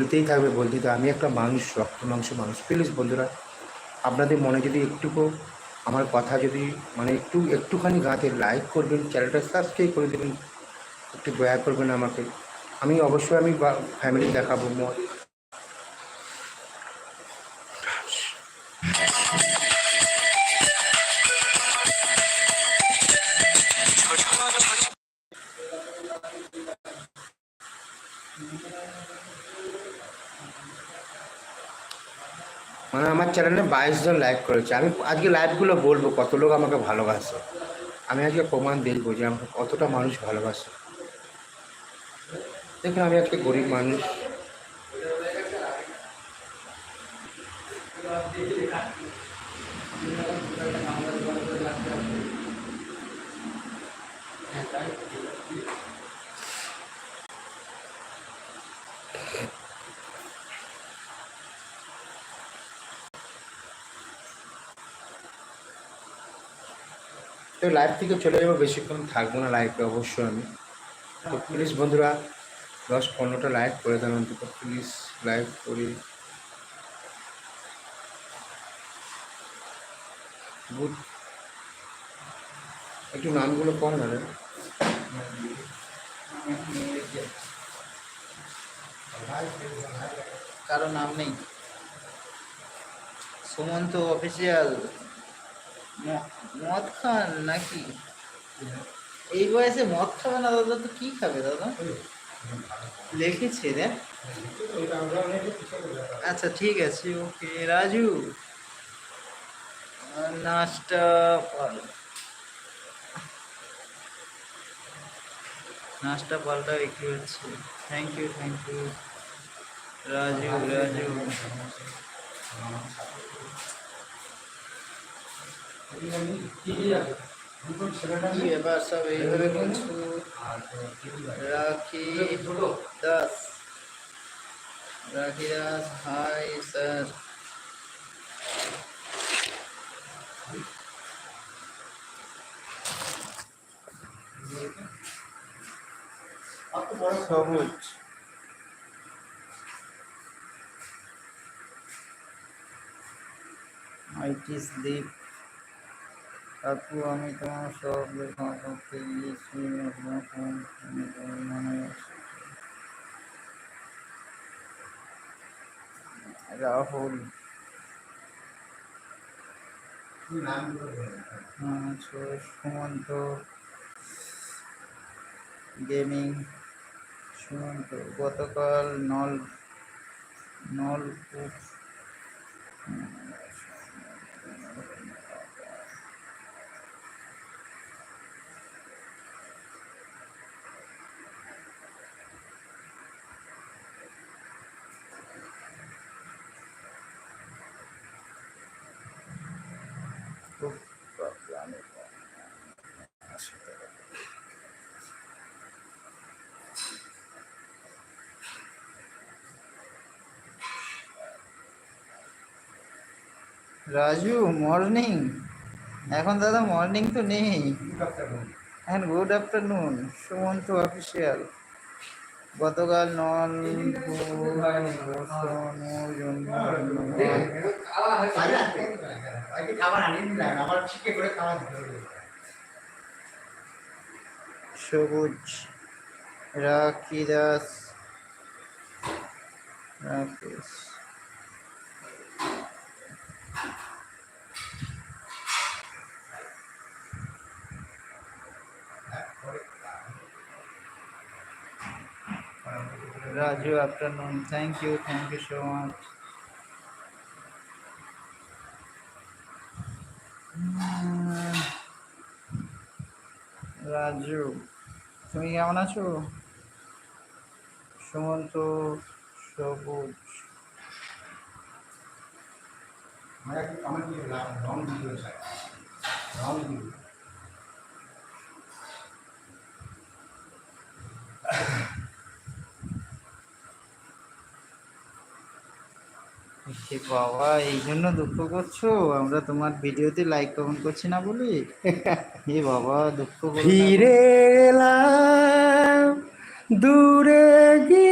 বলতেই থাকবে বলতেই থাকবে। আমি একটা মানুষ, রক্ত মাংস মানুষ। প্লিজ বন্ধুরা, আপনাদের মনে যদি একটুকু আমার কথা যদি মানে একটুখানি গাঁতে লাইক করবেন, চ্যানেলটা সাবস্ক্রাইব করে দেবেন, একটু দয়া করবেন আমাকে। আমি অবশ্যই আমি ফ্যামিলি দেখাবো মত। মানে আমার চ্যানেলে 22 জন লাইক করেছে। আমি আজকে লাইভগুলো বলবো কত লোক আমাকে ভালোবাসে। আমি আজকে প্রমাণ দেখবো যে আমাকে কতটা মানুষ ভালোবাসে। দেখুন, আমি একটা গরিব মানুষ। তো লাইভ থেকে চলে যাবো, বেশিক্ষণ থাকবো না লাইভে অবশ্যই আমি। তো প্লিজ বন্ধুরা 10-15টা লাইক করে দেন অন্তত, প্লিজ লাইক করি। গুড, একটু নামগুলো কম না রে। কারো নাম নেই। সুমন্ত অফিসিয়াল। মদ খান নাকি? এই বয়সে মদ খাবে না দাদা তো কি খাবে দাদা? লিখেছে রে। আচ্ছা ঠিক আছে, ওকে রাজু। নাচটা নাচটা পাল্টা বিক্রি হচ্ছে। Thank you Raju. এবার সব এইভাবে বলছো। Rakhi Das, hi sir. সবুজ আইটিস দ্বীপ কাকু, আমি তোমার সব লেখা করতে গিয়েছি, মনে রাহুল। সুমন্ত গেমিং। সুমন্ত গতকাল নলকূপ রাজু মর্নিং। এখন দাদা মর্নিং তো নেই, এখন গুড আফটারনুন। সুমন্ত অফিসিয়াল। গতকাল সবুজ রাখি Das Rakesh. Raju, afternoon. Thank you so much. Raju, তুমি কেমন আছো? সুমন্ত সবুজ। বাবা, এই জন্য দুঃখ করছো আমরা তোমার ভিডিওতে লাইক কমেন্ট করছি না বলি? এ বাবা, দুঃখ ফিরে এলাম দূরে গিয়ে